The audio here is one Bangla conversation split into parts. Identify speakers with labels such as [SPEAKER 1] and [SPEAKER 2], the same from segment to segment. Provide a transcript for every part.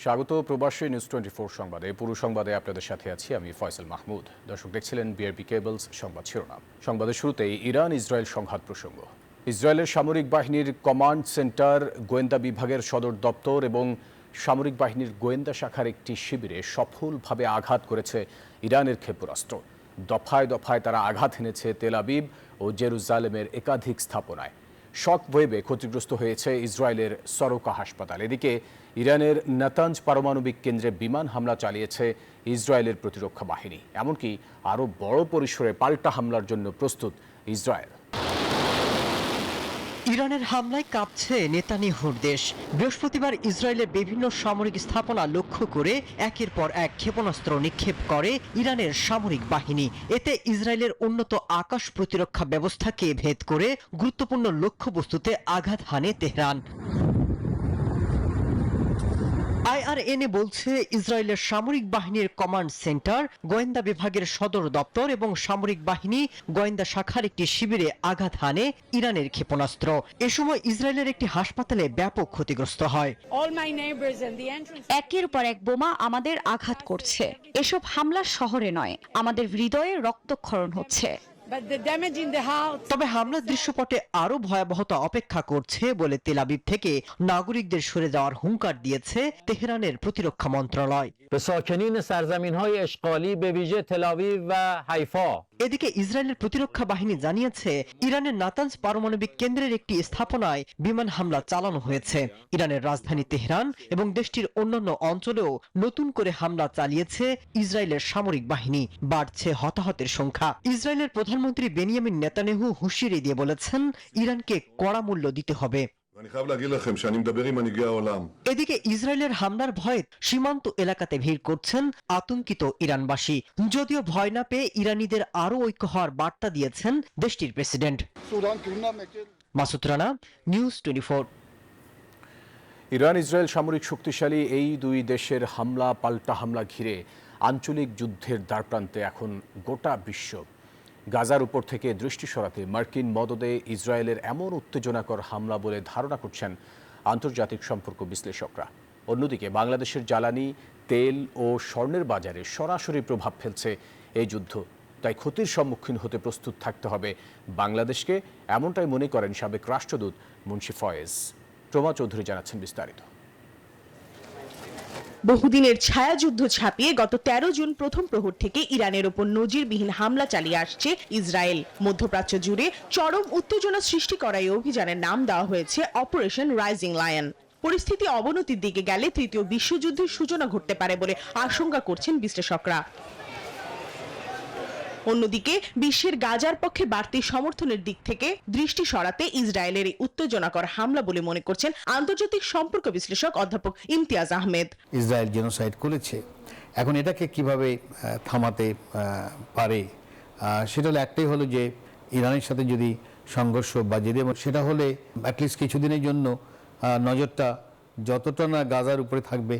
[SPEAKER 1] স্বাগত প্রবাসী নিউজ 24 সংবাদে। পুরো সংবাদে আপনাদের সাথে আছি আমি ফয়সাল মাহমুদ। দর্শক দেখছিলেন বিআরবি কেবলস সংবাদ শিরোনাম। সংবাদের শুরুতেই ইরান ইসরায়েল সংঘাত প্রসঙ্গ। ইসরায়েলের সামরিক বাহিনীর কমান্ড সেন্টার, গোয়েন্দা বিভাগের সদর দপ্তর এবং সামরিক বাহিনীর গোয়েন্দা শাখার একটি শিবিরে সফলভাবে আঘাত করেছে ইরানের ক্ষেপণাস্ত্র। দফায় দফায় তারা আঘাত এনেছে তেল আবিব ও জেরুজালেমের একাধিক স্থাপনায়। শক ওয়েভে ক্ষতিগ্রস্ত হয়েছে ইসরায়েলের সরোকা হাসপাতাল। এদিকে ইরানের নাতাঞ্জ পারমাণবিক কেন্দ্রে বিমান হামলা চালিয়েছে ইসরায়েলের প্রতিরক্ষা বাহিনী। এমনকি আরও বড় পরিসরে পাল্টা হামলার জন্য প্রস্তুত ইসরায়েল।
[SPEAKER 2] ইরানের হামলায় কাঁপছে নেতানিয়াহুর দেশ। বৃহস্পতিবার ইসরায়েলের বিভিন্ন সামরিক স্থাপনা লক্ষ্য করে একের পর এক ক্ষেপণাস্ত্র নিক্ষেপ করে ইরানের সামরিক বাহিনী। এতে ইসরায়েলের উন্নত আকাশ প্রতিরক্ষা ব্যবস্থাকে ভেদ করে গুরুত্বপূর্ণ লক্ষ্যবস্তুতে আঘাত হানে তেহরান। আইআরএনএ বলছে ইসরায়েলের সামরিক বাহিনীর কমান্ড সেন্টার, গোয়েন্দা বিভাগের সদর দপ্তর এবং সামরিক বাহিনী গোয়েন্দা শাখার একটি শিবিরে আঘাত হানে ইরানের ক্ষেপণাস্ত্র। এ সময় ইসরায়েলের একটি হাসপাতালে ব্যাপক ক্ষতিগ্রস্ত হয়।
[SPEAKER 3] একের পর এক বোমা আমাদের আঘাত করছে। এসব হামলা শহরে নয়, আমাদের হৃদয়ে রক্তক্ষরণ হচ্ছে।
[SPEAKER 2] তবে হামলার দৃশ্যপটে আরো ভয়াবহতা অপেক্ষা করছে বলে তেল আবিব থেকে নাগরিকদের সরে যাওয়ার হুঙ্কার দিয়েছে তেহরানের প্রতিরক্ষা মন্ত্রণালয়। এদিকে ইসরায়েলের প্রতিরক্ষা বাহিনী জানিয়েছে ইরানের নাতাঞ্জ পারমাণবিক কেন্দ্রের একটি স্থাপনায় বিমান হামলা চালানো হয়েছে। ইরানের রাজধানী তেহরান এবং দেশটির অন্যান্য অঞ্চলেও নতুন করে হামলা চালিয়েছে ইসরায়েলের সামরিক বাহিনী। বাড়ছে হতাহতের সংখ্যা। ইসরায়েলের প্রধানমন্ত্রী বেনিয়ামিন নেতানিয়াহু হুঁশিয়ারি দিয়ে বলেছেন ইরানকে কড়া মূল্য দিতে হবে। এদিকে ইসরায়েলের হামলার ভয়ে সীমান্ত এলাকাতে ভিড় করছেন আতঙ্কিত ইরানবাসী। যদিও ভয় না পেয়ে ইরানিদের আরো ঐক্য হওয়ার বার্তা দিয়েছেন দেশটির president. Masud Rana, news 24।
[SPEAKER 1] Iran Israel সামরিক শক্তিশালী এই দুই দেশের হামলা পাল্টা হামলা ঘিরে আঞ্চলিক যুদ্ধের দ্বারপ্রান্তে এখন গোটা বিশ্ব। গাজার উপর থেকে দৃষ্টি সরাতে মার্কিন মদদে ইসরায়েলের এমন উত্তেজনাকর হামলা বলে ধারণা করছেন আন্তর্জাতিক সম্পর্ক বিশ্লেষকরা। অন্যদিকে বাংলাদেশের জ্বালানি, তেল ও স্বর্ণের বাজারে সরাসরি প্রভাব ফেলছে এই যুদ্ধ। তাই ক্ষতির সম্মুখীন হতে প্রস্তুত থাকতে হবে বাংলাদেশকে, এমনটাই মনে করেন সাবেক রাষ্ট্রদূত মুন্সি ফয়েজ। প্রমা চৌধুরী জানাচ্ছেন বিস্তারিত।
[SPEAKER 4] বহুদিনের ছায়াযুদ্ধ ছাপিয়ে গত 13 জুন প্রথম প্রহর থেকে ইরানের ওপর নজিরবিহীন হামলা চালিয়ে আসছে ইসরায়েল। মধ্যপ্রাচ্য জুড়ে চরম উত্তেজনা সৃষ্টি করা এই অভিযানের নাম দেওয়া হয়েছে অপারেশন রাইজিং লায়ন। পরিস্থিতি অবনতির দিকে গেলে তৃতীয় বিশ্বযুদ্ধের সূচনা ঘটতে পারে বলে আশঙ্কা করছেন বিশ্লেষকরা। অন্যদিকে বিশ্বের গাজার পক্ষে বাড়তি সমর্থনের দিক থেকে দৃষ্টি সরাতে ইসরায়েলের এই উত্তেজনাকর হামলা বলে মনে করছেন আন্তর্জাতিক সম্পর্ক বিশ্লেষক অধ্যাপক ইমতিয়াজ আহমেদ।
[SPEAKER 5] ইসরায়েল জেনোসাইড করেছে, এখন এটাকে কিভাবে থামাতে পারে, সেটা হলো একটাই হলো যে ইরানের সাথে যদি সংঘর্ষ বাজে দেয়, সেটা হলে অ্যাটলিস্ট কিছুদিনের জন্য নজরটা যতটা না গাজার উপরে থাকবে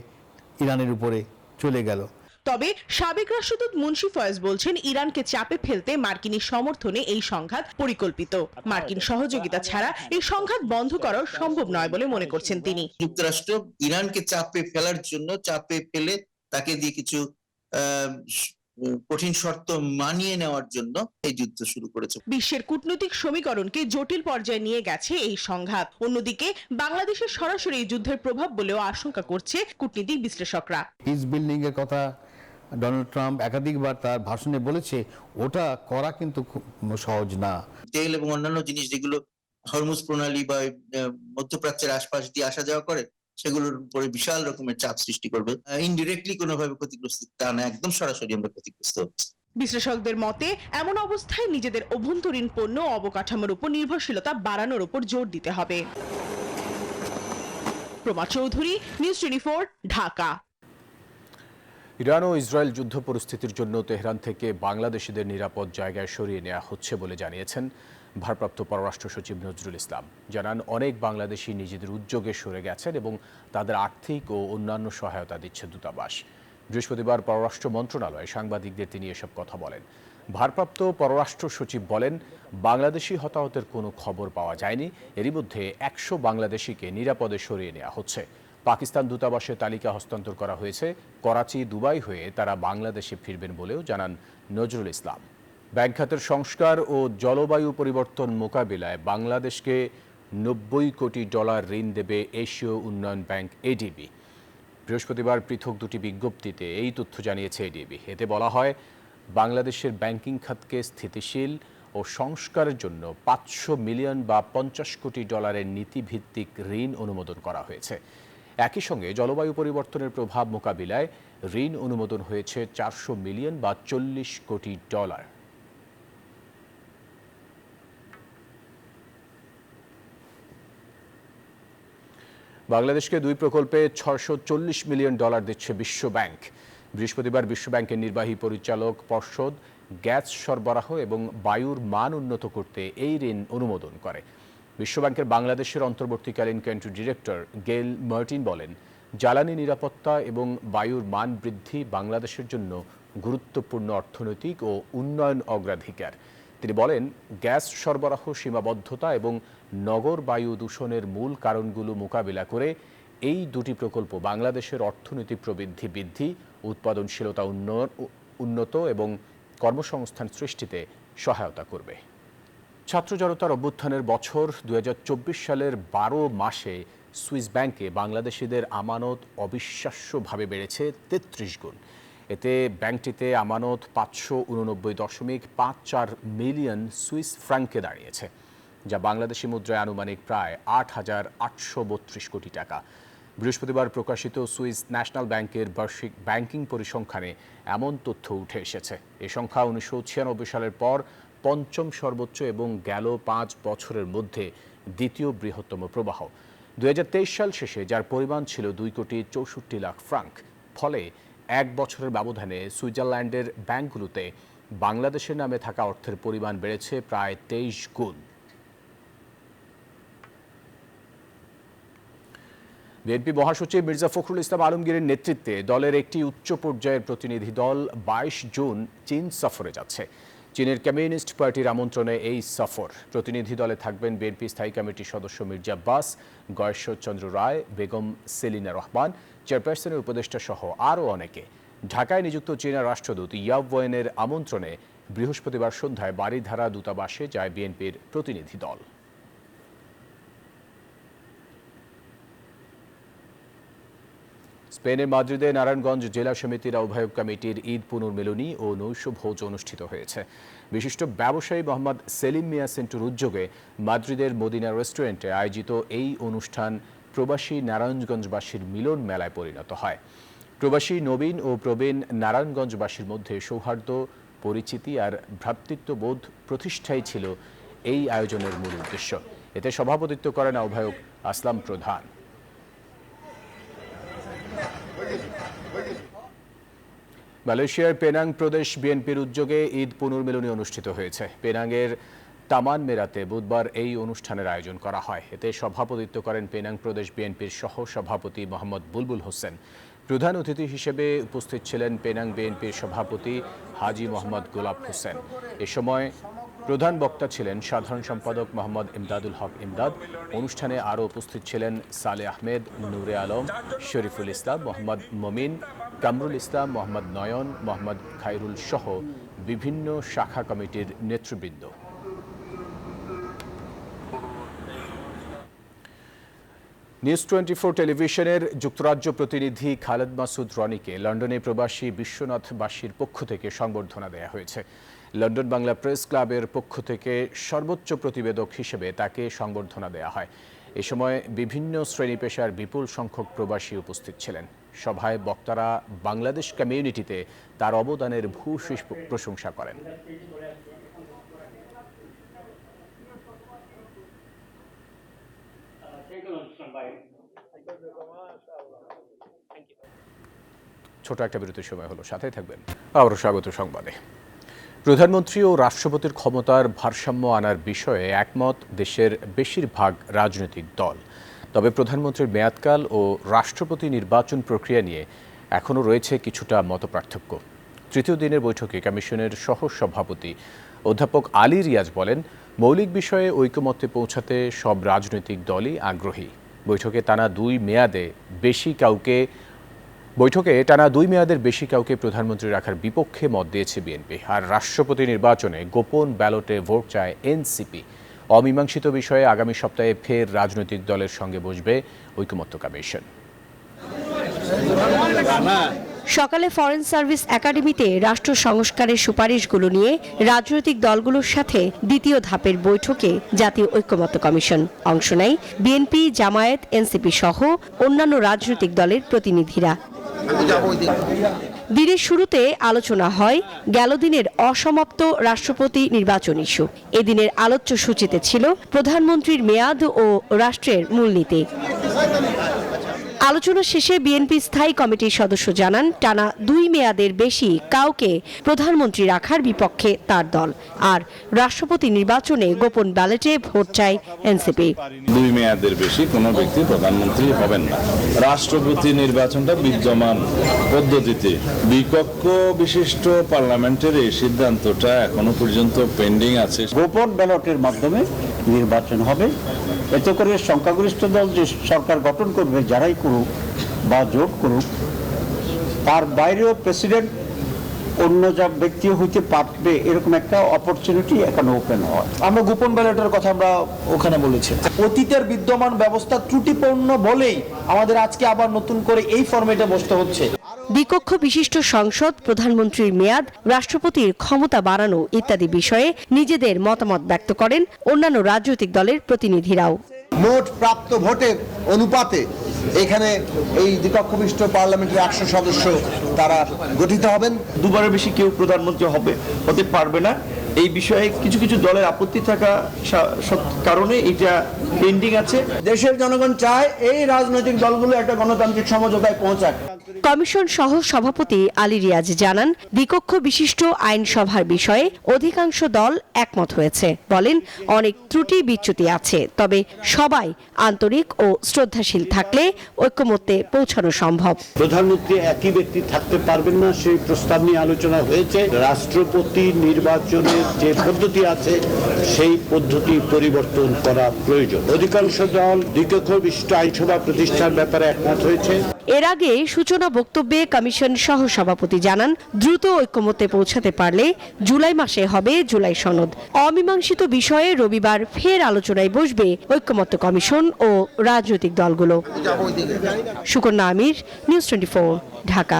[SPEAKER 5] ইরানের উপরে চলে গেল।
[SPEAKER 4] তবে সাবেক রাষ্ট্রদূত মুন্সি ফয়েজ বলছেন ইরানকে চাপে ফেলতে মার্কিনী সমর্থনে এই সংঘাত পরিকল্পিত। মার্কিন সহযোগিতা ছাড়া এই সংঘাত বন্ধ করা সম্ভব নয় বলে মনে করছেন তিনি।
[SPEAKER 6] যুক্তরাষ্ট্র ইরানকে চাপে ফেলার জন্য, চাপে ফেলে তাকে দিয়ে কিছু কঠিন শর্ত মানিয়ে নেওয়ার জন্য এই যুদ্ধ শুরু করেছে।
[SPEAKER 4] বিশ্বের কূটনৈতিক সমীকরণকে জটিল পর্যায়ে নিয়ে গেছে এই সংঘাত। অন্যদিকে বাংলাদেশের সরাসরি এই যুদ্ধের প্রভাব বলেও আশঙ্কা করছে কূটনীতিক বিশ্লেষকরা।
[SPEAKER 5] পিস বিল্ডিং এর কথা ডোনাল্ড ট্রাম্প একাধিকবার তার ভাষণে বলেছে, ওটা করা কিন্তু খুব সহজ না।
[SPEAKER 6] তেল এবং অন্যান্য জিনিস যেগুলো হরমুজ প্রণালী বা মধ্যপ্রাচ্যের আশপাশ দিয়ে আসা যাওয়া করে, সেগুলোর উপরে বিশাল রকমের চাপ সৃষ্টি করবে। ইনডিরেক্টলি কোনোভাবে ক্ষতিগ্রস্ত তা না, একদম সরাসরি আমরা ক্ষতিগ্রস্ত হচ্ছি।
[SPEAKER 4] বিশ্লেষকদের মতে এমন অবস্থায় নিজেদের অভ্যন্তরীণ পণ্য ও অবকাঠামোর উপর নির্ভরশীলতা বাড়ানোর উপর জোর দিতে হবে। প্রমা চৌধুরী, নিউজ 24, ঢাকা।
[SPEAKER 1] ইরান ও ইসরায়েল যুদ্ধ পরিস্থিতির জন্য তেহরান থেকে বাংলাদেশিদের নিরাপদ জায়গায় সরিয়ে নেওয়া হচ্ছে বলে জানিয়েছেন ভারপ্রাপ্ত পররাষ্ট্র সচিব নজরুল ইসলাম। জানান, অনেক বাংলাদেশি নিজেদের উদ্যোগে সরে গেছেন এবং তাদের আর্থিক ও অন্যান্য সহায়তা দিচ্ছে দূতাবাস। বৃহস্পতিবার পররাষ্ট্র মন্ত্রণালয়ে সাংবাদিকদের তিনি এসব কথা বলেন। ভারপ্রাপ্ত পররাষ্ট্র সচিব বলেন, বাংলাদেশি হতাহতের কোনো খবর পাওয়া যায়নি। এরই মধ্যে 100 বাংলাদেশিকে নিরাপদে সরিয়ে নেওয়া হচ্ছে। পাকিস্তান দূতাবাসের তালিকা হস্তান্তর করা হয়েছে। করাচি, দুবাই হয়ে তারা বাংলাদেশে ফিরবেন বলেও জানান নজরুল ইসলাম। ব্যাংক খাতের সংস্কার ও জলবায়ু পরিবর্তন মোকাবিলায় বাংলাদেশকে $90 কোটি ঋণ দেবে এশীয় উন্নয়ন ব্যাংক এডিবি। বৃহস্পতিবার পৃথক দুটি বিজ্ঞপ্তিতে এই তথ্য জানিয়েছে এডিবি। এতে বলা হয়, বাংলাদেশের ব্যাংকিং খাতকে স্থিতিশীল ও সংস্কারের জন্য $500 মিলিয়ন বা $50 কোটি নীতিভিত্তিক ঋণ অনুমোদন করা হয়েছে। একই সঙ্গে জলবায়ু পরিবর্তনের প্রভাব মোকাবিলায় ঋণ অনুমোদন হয়েছে $400 মিলিয়ন বা $40 কোটি। বাংলাদেশকে 2 প্রকল্পে $640 মিলিয়ন দিচ্ছে বিশ্ব ব্যাংক। বৃহস্পতিবার বিশ্ব ব্যাংকের নির্বাহী পরিচালক পর্ষদ গ্যাস সরবরাহ এবং বায়ুর মান উন্নত করতে এই ঋণ অনুমোদন করে। বিশ্বব্যাংকের বাংলাদেশের অন্তর্বর্তীকালীন কান্ট্রি ডিরেক্টর গেল মার্টিন বলেন, জ্বালানি নিরাপত্তা এবং বায়ুর মান বৃদ্ধি বাংলাদেশের জন্য গুরুত্বপূর্ণ অর্থনৈতিক ও উন্নয়ন অগ্রাধিকার। তিনি বলেন, গ্যাস সরবরাহ সীমাবদ্ধতা এবং নগর বায়ু দূষণের মূল কারণগুলো মোকাবিলা করে এই দুটি প্রকল্প বাংলাদেশের অর্থনৈতিক প্রবৃদ্ধি বৃদ্ধি, উৎপাদনশীলতা উন্নত এবং কর্মসংস্থান সৃষ্টিতে সহায়তা করবে। ছাত্র জনতার অভ্যুত্থানের বছর 2024 সালের 12 মাসে সুইস ব্যাংকে বাংলাদেশিদের আমানত অবিশ্বাস্যভাবে বেড়েছে 33 গুণ। এতে ব্যাংকটিতে আমানত 589.54 মিলিয়ন সুইস ফ্রাঙ্কে দাঁড়িয়েছে, যা বাংলাদেশি মুদ্রায় আনুমানিক প্রায় 8,832 কোটি টাকা। বৃহস্পতিবার প্রকাশিত সুইস ন্যাশনাল ব্যাংকের বার্ষিক ব্যাংকিং পরিসংখ্যানে এমন তথ্য উঠে এসেছে। এ সংখ্যা 1996 সালের পর পঞ্চম সর্বোচ্চ এবং গেল 5 বছরের মধ্যে দ্বিতীয় বৃহত্তম প্রবাহ। 2023 সাল শেষে যার পরিমাণ ছিল 2,64 লাখ ফ্রাঙ্ক। ফলে 1 বছরের ব্যবধানে সুইজারল্যান্ডের ব্যাংকগুলোতে বাংলাদেশের নামে থাকা অর্থের পরিমাণ বেড়েছে প্রায় 23 গুণ। বিএনপি মহাসচিব মির্জা ফখরুল ইসলাম আলমগীরের নেতৃত্বে দলের একটি উচ্চ পর্যায়ের প্রতিনিধি দল 22 জুন চীন সফরে যাচ্ছে। চীনের কমিউনিস্ট পার্টির আমন্ত্রণে এই সফর। প্রতিনিধি দলে থাকবেন বিএনপি স্থায়ী কমিটির সদস্য মির্জা আব্বাস, গয়েশ্বরচন্দ্র রায়, বেগম সেলিনা রহমান, চেয়ারপারসনের উপদেষ্টা সহ আরও অনেকে। ঢাকায় নিযুক্ত চীনা রাষ্ট্রদূত ইয়াও ওয়েনের আমন্ত্রণে বৃহস্পতিবার সন্ধ্যায় বারিধারা দূতাবাসে যায় বিএনপির প্রতিনিধি দল। স্পেনের মাদ্রিদে নারায়ণগঞ্জ জেলা সমিতির আহ্বায়ক কমিটির ঈদ পুনর্মিলনী ও নৈশ ভোজ অনুষ্ঠিত হয়েছে। বিশিষ্ট ব্যবসায়ী মোহাম্মদ সেলিম মিয়া সেন্টুর উদ্যোগে মাদ্রিদের মদিনা রেস্টুরেন্টে আয়োজিত এই অনুষ্ঠান প্রবাসী নারায়ণগঞ্জবাসীর মিলন মেলায় পরিণত হয়। প্রবাসী নবীন ও প্রবীণ নারায়ণগঞ্জবাসীর মধ্যে সৌহার্দ্য, পরিচিতি আর ভ্রাতৃত্ববোধ প্রতিষ্ঠাই ছিল এই আয়োজনের মূল উদ্দেশ্য। এতে সভাপতিত্ব করেন আহ্বায়ক আসলাম প্রধান। মালয়েশিয়ার পেনাং প্রদেশ বিএনপির উদ্যোগে ঈদ পুনর্মিলনী অনুষ্ঠিত হয়েছে। পেনাংয়ের তামান মেরাতে বুধবার এই অনুষ্ঠানের আয়োজন করা হয়। এতে সভাপতিত্ব করেন পেনাং প্রদেশ বিএনপির সহ সভাপতি মোহাম্মদ বুলবুল হোসেন। প্রধান অতিথি হিসেবে উপস্থিত ছিলেন পেনাং বিএনপির সভাপতি হাজি মোহাম্মদ গোলাপ হোসেন। এ সময় প্রধান বক্তা ছিলেন সাধারণ সম্পাদক মোহাম্মদ ইমদাদুল হক ইমদাদ। অনুষ্ঠানে আরও উপস্থিত ছিলেন সালে আহমেদ, নূরে আলম, শরীফুল ইসলাম, মোহাম্মদ মমিন, কামরুল ইসলাম, মোহাম্মদ নয়ন, মোহাম্মদ খায়রুল সহ বিভিন্ন শাখা কমিটির নেতৃবৃন্দ। নিউজ 24 টেলিভিশনের যুক্তরাজ্য প্রতিনিধি খালেদ মাসুদ রনিকে লন্ডনে প্রবাসী বিশ্বনাথবাসীর পক্ষ থেকে সংবর্ধনা দেওয়া হয়েছে। লন্ডন বাংলা প্রেস ক্লাবের পক্ষ থেকে সর্বোচ্চ প্রতিবেদক হিসেবে তাকে সংবর্ধনা দেওয়া হয়। এ সময় বিভিন্ন শ্রেণী পেশার বিপুল সংখ্যক প্রবাসী উপস্থিত ছিলেন। সভায় বক্তারা বাংলাদেশ কমিউনিটিতে তার অবদানের ভূয়সী প্রশংসা করেন। ছোট একটা বিরতির সময় হলো, সাথে থাকবেন। আবারও স্বাগত সংবাদে। প্রধানমন্ত্রী ও রাষ্ট্রপতির ক্ষমতার ভারসাম্য আনার বিষয়ে একমত দেশের বেশিরভাগ রাজনৈতিক দল। তবে প্রধানমন্ত্রীর মেয়াদকাল ও রাষ্ট্রপতি নির্বাচন প্রক্রিয়া নিয়ে এখনও রয়েছে কিছুটা মতপার্থক্য। তৃতীয় দিনের বৈঠকে কমিশনের সহ সভাপতি অধ্যাপক আলী রিয়াজ বলেন, মৌলিক বিষয়ে ঐকমত্যে পৌঁছাতে সব রাজনৈতিক দলই আগ্রহী। বৈঠকে টানা 2 মেয়াদের বেশি কাউকে প্রধানমন্ত্রী রাখার বিপক্ষে মত দিয়েছে বিএনপি। আর রাষ্ট্রপতি নির্বাচনে গোপন ব্যালটে ভোট চায় এনসিপি। অমীমাংসিত বিষয়ে আগামী সপ্তাহে ফের রাজনৈতিক দলের সঙ্গে বসবে ঐকমত্য কমিশন।
[SPEAKER 7] সকালে ফরেন সার্ভিস একাডেমিতে রাষ্ট্র সংস্কারের সুপারিশগুলো নিয়ে রাজনৈতিক দলগুলোর সাথে দ্বিতীয় ধাপের বৈঠকে জাতীয় ঐকমত্য কমিশন অংশ নেয় বিএনপি, জামায়াত, এনসিপি সহ অন্যান্য রাজনৈতিক দলের প্রতিনিধিরা। দিনের শুরুতে আলোচনা হয় গেল দিনের অসমাপ্ত রাষ্ট্রপতি নির্বাচন ইস্যু। এদিনের আলোচ্য সূচিতে ছিল প্রধানমন্ত্রীর মেয়াদ ও রাষ্ট্রের মূলনীতি। আলোচনা শেষে বিএনপি স্থায়ী কমিটির সদস্য জানান, টানা 2 মেয়াদের বেশি কাউকে প্রধানমন্ত্রী রাখার বিপক্ষে তার দল। আর রাষ্ট্রপতি নির্বাচনে গোপন ব্যালটে ভোট চায় এনসিপি।
[SPEAKER 8] 2 মেয়াদের বেশি কোনো ব্যক্তি প্রধানমন্ত্রী হবেন না। রাষ্ট্রপতি নির্বাচনটা বিদ্যমান পদ্ধতিতে বিকক্ষ বিশিষ্ট পার্লামেন্টের এই সিদ্ধান্তটা এখনো পর্যন্ত পেন্ডিং আছে।
[SPEAKER 9] গোপন ব্যালটের মাধ্যমে নির্বাচন হবে। এতে করে সংখ্যাগরিষ্ঠ দল যে সরকার গঠন করবে, যারাই করুক বা জোট করুক, তার বাইরেও প্রেসিডেন্ট অন্য যা ব্যক্তিও হইতে পারবে, এরকম একটা অপরচুনিটি এখানে ওপেন হয়।
[SPEAKER 10] আমরা গোপন ব্যালটের কথা আমরা ওখানে বলেছি। অতীতের বিদ্যমান ব্যবস্থা ত্রুটিপূর্ণ বলেই আমাদের আজকে আবার নতুন করে এই ফরম্যাটে বসতে হচ্ছে।
[SPEAKER 7] দ্বিকক্ষ বিশিষ্ট সংসদ, প্রধানমন্ত্রীর মেয়াদ, রাষ্ট্রপতির ক্ষমতা বাড়ানো ইত্যাদি বিষয়ে নিজেদের মতামত ব্যক্ত করেন অন্যান্য রাজনৈতিক দলের প্রতিনিধিরাও।
[SPEAKER 10] মোট প্রাপ্ত ভোটের অনুপাতে এখানে এই দ্বিকক্ষ বিশিষ্ট পার্লামেন্টের 100 সদস্য তারা গঠিত হবেন।
[SPEAKER 9] 2বারের বেশি কেউ প্রধানমন্ত্রী হতে পারবে না। এই বিষয়ে কিছু কিছু দলের আপত্তি থাকা কারণে এটা পেন্ডিং আছে।
[SPEAKER 10] দেশের জনগণ চায় এই রাজনৈতিক দলগুলো একটা গণতান্ত্রিক সমঝোতায় পৌঁছাক।
[SPEAKER 7] কমিশন সহ সভাপতি আলী রিয়াজ জানান, দ্বিকক্ষ বিশিষ্ট আইনসভার বিষয়ে অধিকাংশ দল একমত হয়েছে। বলেন, অনেক ত্রুটি বিচ্যুতি আছে, তবে সবাই আন্তরিক ও শ্রদ্ধাশীল থাকলে ঐকমত্যে পৌঁছানো সম্ভব।
[SPEAKER 9] প্রধানমন্ত্রী একই ব্যক্তি থাকতে পারবেন না, সেই প্রস্তাব নিয়ে আলোচনা হয়েছে। রাষ্ট্রপতি নির্বাচনের যে পদ্ধতি আছে সেই পদ্ধতি পরিবর্তন করা প্রয়োজন। অধিকাংশ দল দ্বিকক্ষ বিশিষ্ট আইনসভা প্রতিষ্ঠার ব্যাপারে একমত হয়েছে।
[SPEAKER 7] এর আগে সূচনা বক্তব্যে কমিশন সহ সভাপতি জানান, দ্রুত ঐকমত্যে পৌঁছাতে পারলে জুলাই মাসে হবে জুলাই সনদ। অমীমাংসিত বিষয়ে রবিবার ফের আলোচনায় বসবে ঐকমত্য কমিশন ও রাজনৈতিক দলগুলো। সুকন্যা আমির, নিউজ 24, ঢাকা।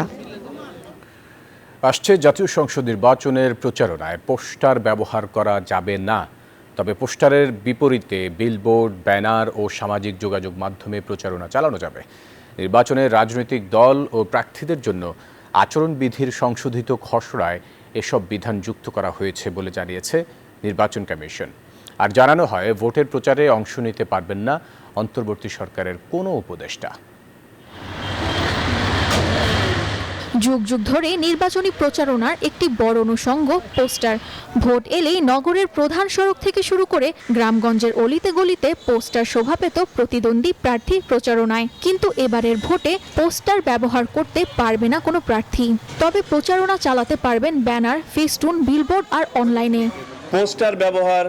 [SPEAKER 1] আসছে জাতীয় সংসদ নির্বাচনের প্রচারণায় পোস্টার ব্যবহার করা যাবে না। তবে পোস্টারের বিপরীতে বিলবোর্ড, ব্যানার ও সামাজিক যোগাযোগ মাধ্যমে প্রচারণা চালানো যাবে। নির্বাচনের রাজনৈতিক দল ও প্রার্থীদের জন্য আচরণবিধির সংশোধিত খসড়ায় এসব বিধান যুক্ত করা হয়েছে বলে জানিয়েছে নির্বাচন কমিশন। আর জানানো হয়, ভোটের প্রচারে অংশ নিতে পারবেন না অন্তর্বর্তী সরকারের কোনো উপদেষ্টা।
[SPEAKER 11] যুগ যুগ ধরে নির্বাচনী প্রচারণার একটি বড় অনুষঙ্গ পোস্টার। ভোট এলেই নগরের প্রধান সড়ক থেকে শুরু করে গ্রামগঞ্জের অলিতে গলিতে পোস্টার শোভা পেত প্রতিদ্বন্দ্বী প্রার্থীর প্রচারণায়। কিন্তু এবারের ভোটে পোস্টার ব্যবহার করতে পারবে না কোনো প্রার্থী। তবে প্রচারণা চালাতে পারবেন ব্যানার, ফেস্টুন, বিলবোর্ড আর অনলাইনে।
[SPEAKER 8] পোস্টার ব্যবহার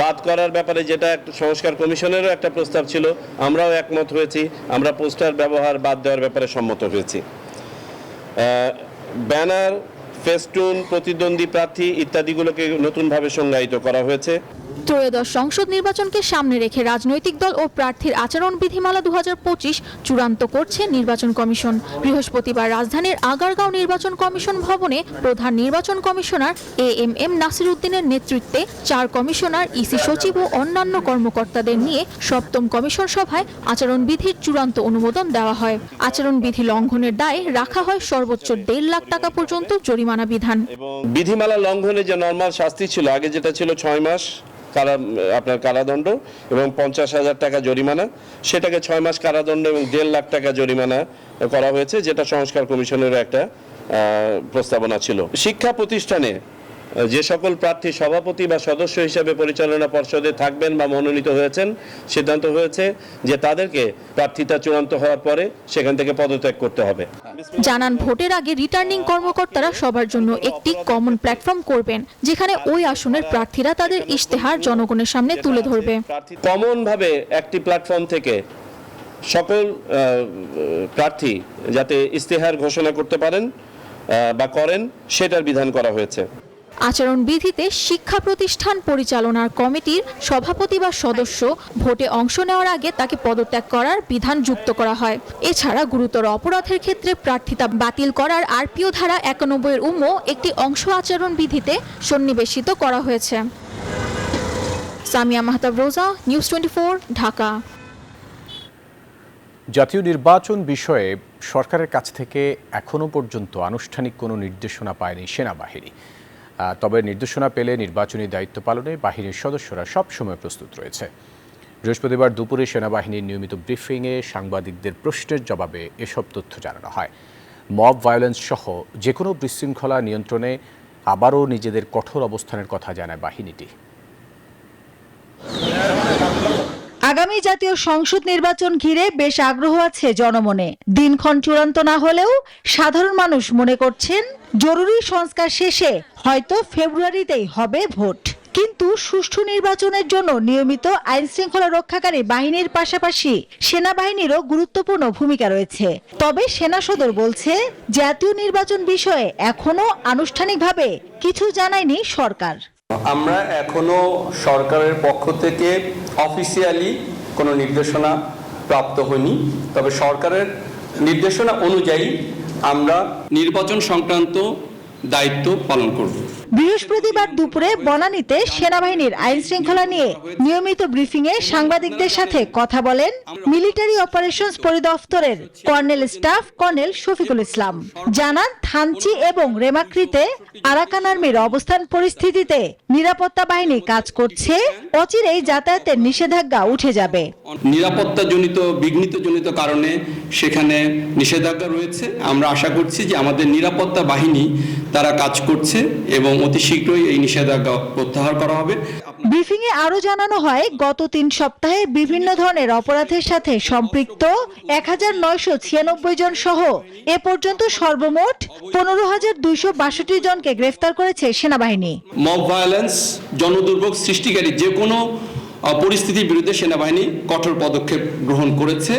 [SPEAKER 8] বাদ করার ব্যাপারে যেটা একটা সংস্কার কমিশনেরও একটা প্রস্তাব ছিল, আমরাও একমত হয়েছি। আমরা পোস্টার ব্যবহার বাদ দেওয়ার ব্যাপারে সম্মত হয়েছি। ব্যানার, ফেস্টুন, প্রতিদ্বন্দ্বী প্রার্থী ইত্যাদিগুলোকে নতুনভাবে সংজ্ঞায়িত করা হয়েছে।
[SPEAKER 11] ত্রয়োদশ সংসদ নির্বাচনকে সামনে রেখে রাজনৈতিক দল ও প্রার্থীর আচরণ বিধিমালা 2025 চূড়ান্ত করছে নির্বাচন কমিশন। বৃহস্পতিবার রাজধানীর আগারগাঁও নির্বাচন কমিশন ভবনে প্রধান নির্বাচন কমিশনার AMM নাসির উদ্দিনের নেতৃত্বে 4 কমিশনার, ইসি সচিব ও অন্যান্য কর্মকর্তাদের নিয়ে 7ম কমিশন সভায় আচরণ বিধির চূড়ান্ত অনুমোদন দেওয়া হয়। আচরণ বিধি লঙ্ঘনের দায়ে রাখা হয় সর্বোচ্চ 1.5 লাখ টাকা পর্যন্ত জরিমানা বিধান।
[SPEAKER 8] বিধিমালা লঙ্ঘনে যে নরমাল শাস্তি ছিল, আগে যেটা ছিল 6 মাস আপনার কারাদণ্ড এবং 50,000 টাকা জরিমানা, সেটাকে 6 মাস কারাদণ্ড এবং 1.5 লাখ টাকা জরিমানা করা হয়েছে, যেটা সংস্কার কমিশনের একটা প্রস্তাবনা ছিল। শিক্ষা প্রতিষ্ঠানে যে সকল প্রার্থী সভাপতি বা সদস্য হিসেবে পরিচালনা পর্ষদে থাকবেন বা মনোনীত হয়েছেন, সিদ্ধান্ত হয়েছে যে তাদেরকে প্রার্থিতা চূড়ান্ত হওয়ার পরে সেখান থেকে পদত্যাগ করতে হবে।
[SPEAKER 11] জানান, ভোটের আগে রিটার্নিং কর্মকর্তারা সবার জন্য একটি কমন প্ল্যাটফর্ম করবেন, যেখানে ওই আসনের প্রার্থীরা তাদের ইশতেহার জনগণের সামনে তুলে ধরবে।
[SPEAKER 8] কমন ভাবে একটি প্ল্যাটফর্ম থেকে সকল প্রার্থী যাতে ইস্তেহার ঘোষণা করতে পারেন বা করেন সেটার বিধান করা হয়েছে।
[SPEAKER 11] আচরণবিধিতে শিক্ষা প্রতিষ্ঠান পরিচালনার কমিটির সভাপতি বা সদস্য ভোটে অংশ নেওয়ার আগে তাকে পদত্যাগ করার বিধান যুক্ত করা হয়। এছাড়া গুরুতর অপরাধের ক্ষেত্রে প্রার্থিতা বাতিল করার আরপিও ধারা 91 এর একটি অংশ আচরণবিধিতে সন্নিবেশিত করা হয়েছে। সামিয়া মাহতাব রোজা, নিউজ 24, ঢাকা।
[SPEAKER 1] জাতীয় নির্বাচন বিষয়ে সরকারের কাছ থেকে এখনো পর্যন্ত আনুষ্ঠানিক কোনো নির্দেশনা পায়নি সেনাবাহিনী। তবে নির্দেশনা পেলে নির্বাচনী দায়িত্ব পালনে বাহিনীর সদস্যরা সবসময় প্রস্তুত রয়েছে। বৃহস্পতিবার দুপুরে সেনাবাহিনীর নিয়মিত ব্রিফিংয়ে সাংবাদিকদের প্রশ্নের জবাবে এসব তথ্য জানানো হয়। মব ভায়োলেন্স সহ যে কোনো বিশৃঙ্খলা নিয়ন্ত্রণে আবারও নিজেদের কঠোর অবস্থানের কথা জানায় বাহিনীটি।
[SPEAKER 12] আগামী জাতীয় সংসদ নির্বাচন ঘিরে বেশ আগ্রহ আছে জনমনে। দিনক্ষণ চূড়ান্ত না হলেও সাধারণ মানুষ মনে করছেন জরুরি সংস্কার শেষে হয়তো ফেব্রুয়ারিতেই হবে ভোট। কিন্তু সুষ্ঠু নির্বাচনের জন্য নিয়মিত আইন শৃঙ্খলা রক্ষাকারী বাহিনীর পাশাপাশি সেনাবাহিনীরও গুরুত্বপূর্ণ ভূমিকা রয়েছে। তবে সেনা সদর বলছে জাতীয় নির্বাচন বিষয়ে এখনো আনুষ্ঠানিকভাবে কিছু জানায়নি সরকার।
[SPEAKER 13] আমরা এখনো সরকারের পক্ষ থেকে অফিসিয়ালি কোনো নির্দেশনা প্রাপ্ত হয়নি, তবে সরকারের নির্দেশনা অনুযায়ী আমরা নির্বাচন সংক্রান্ত দায়িত্ব পালন করব।
[SPEAKER 12] বৃহস্পতিবার দুপুরে বনানীতে সেনাবাহিনীর আইন শৃঙ্খলা নিয়ে নিয়মিত ব্রিফিংয়ে সাংবাদিকদের সাথে কথা বলেন মিলিটারি অপারেশনস পরিদপ্তরের colonel staff colonel Shafiqul Islam. জানান থানচি এবং রেমাক্রিতে আরাকান আর্মির অবস্থান পরিস্থিতিতে নিরাপত্তা বাহিনী কাজ করছে, অচিরেই যাতায়াতের নিষেধাজ্ঞা উঠে যাবে।
[SPEAKER 13] নিরাপত্তাজনিত বিঘ্নিতজনিত কারণে সেখানে নিষেধাজ্ঞা রয়েছে। আমরা আশা করছি যে আমাদের নিরাপত্তা বাহিনী তারা কাজ করছে এবং অতি শীঘ্রই এই নিষেধাজ্ঞা প্রত্যাহার করা হবে।
[SPEAKER 12] ব্রিফিংয়ে আরো জানানো হয় গত 3 সপ্তাহে বিভিন্ন ধরনের অপরাধের সাথে সম্পৃক্ত 1996 জন সহ এ পর্যন্ত সর্বমোট 15,262 জনকে গ্রেফতার করেছে সেনাবাহিনী।
[SPEAKER 13] মব ভায়োলেন্স, জনদুর্ভোগ সৃষ্টিকারী যে কোনো পরিস্থিতির বিরুদ্ধে সেনাবাহিনী কঠোর পদক্ষেপ গ্রহণ করেছে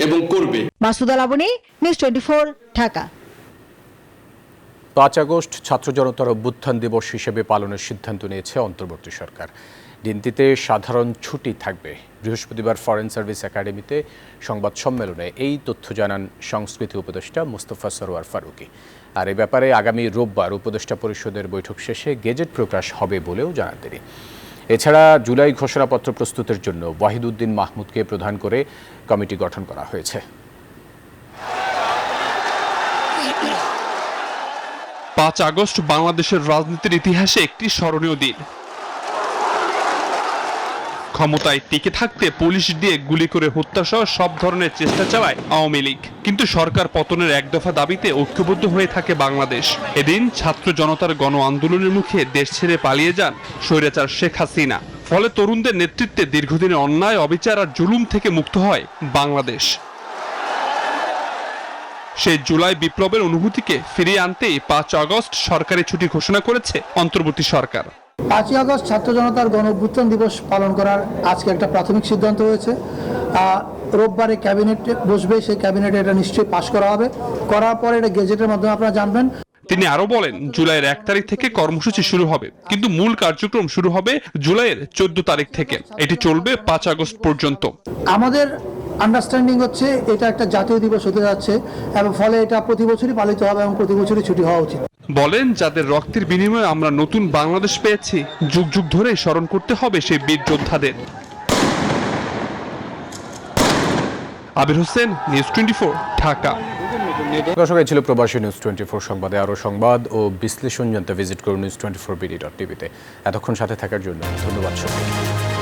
[SPEAKER 13] এবং করবে।
[SPEAKER 12] মাসুদা লাবণী, নিউজ 24, ঢাকা।
[SPEAKER 1] 5 আগস্ট ছাত্র জনতার অভ্যুত্থান দিবস হিসেবে পালনের সিদ্ধান্ত নিয়েছে অন্তর্বর্তী সরকার। দিনটিতে সাধারণ ছুটি থাকবে। বৃহস্পতিবার ফরেন সার্ভিস একাডেমিতে সংবাদ সম্মেলনে এই তথ্য জানান সংস্কৃতি উপদেষ্টা মুস্তফা সরোয়ার ফারুকী। আর এ ব্যাপারে আগামী রোববার উপদেষ্টা পরিষদের বৈঠক শেষে গেজেট প্রকাশ হবে বলেও জানান তিনি। এছাড়া জুলাই ঘোষণাপত্র প্রস্তুতের জন্য ওয়াহিদুদ্দিন মাহমুদকে প্রধান করে কমিটি গঠন করা হয়েছে।
[SPEAKER 14] 5 আগস্ট বাংলাদেশের রাজনীতির ইতিহাসে একটি স্মরণীয় দিন। ক্ষমতায় টিকে থাকতে পুলিশ দিয়ে গুলি করে হত্যাসহ সব ধরনের চেষ্টা চালায় আওয়ামী লীগ, কিন্তু সরকার পতনের এক দফা দাবিতে ঐক্যবদ্ধ হয়ে থাকে বাংলাদেশ। এদিন ছাত্র জনতার গণ আন্দোলনের মুখে দেশ ছেড়ে পালিয়ে যান স্বৈরাচার শেখ হাসিনা। ফলে তরুণদের নেতৃত্বে দীর্ঘদিনের অন্যায়, অবিচার আর জুলুম থেকে মুক্ত হয় বাংলাদেশ। সেই জুলাই বিপ্লবের অনুভূতিকে ফিরিয়ে আনতেই 5 আগস্ট সরকারি ছুটি ঘোষণা করেছে অন্তর্বর্তী সরকার।
[SPEAKER 15] 5 আগস্ট ছাত্র জনতার গণ অভ্যুত্থান দিবস পালন করার আজকে একটা প্রাথমিক সিদ্ধান্ত হয়েছে। রোববারে ক্যাবিনেট বসবে, সেই ক্যাবিনেটে এটা নিশ্চয়ই পাশ করা হবে। করার পরে এটা গেজেটের মাধ্যমে আপনারা জানবেন।
[SPEAKER 14] তিনি আরো বলেন, জুলাইয়ের 1 তারিখ থেকে কর্মসূচি শুরু হবে, কিন্তু মূল কার্যক্রম শুরু হবে জুলাইয়ের 14 তারিখ থেকে। এটি চলবে 5 আগস্ট পর্যন্ত।
[SPEAKER 15] আমাদের আন্ডারস্ট্যান্ডিং হচ্ছে এটা একটা জাতীয় দিবস হতে যাচ্ছে এবং ফলে এটা প্রতি বছরই পালিত হবে এবং প্রতি বছরই ছুটি হওয়া উচিত।
[SPEAKER 14] বলেন, যাদের রক্তের বিনিময়ে আমরা নতুন বাংলাদেশ পেয়েছি, যুগ যুগ ধরে স্মরণ করতে হবে সেই বীর যোদ্ধাদের। আবির হোসেন, নিউজ 24, ঢাকা।
[SPEAKER 1] দর্শক, এই ছিল প্রবাসী নিউজ 24 সংবাদে। আরও সংবাদ ও বিশ্লেষণ জানতে ভিজিট করুন news24bd.tv-তে। এতক্ষণ সাথে থাকার জন্য ধন্যবাদ সবাইকে।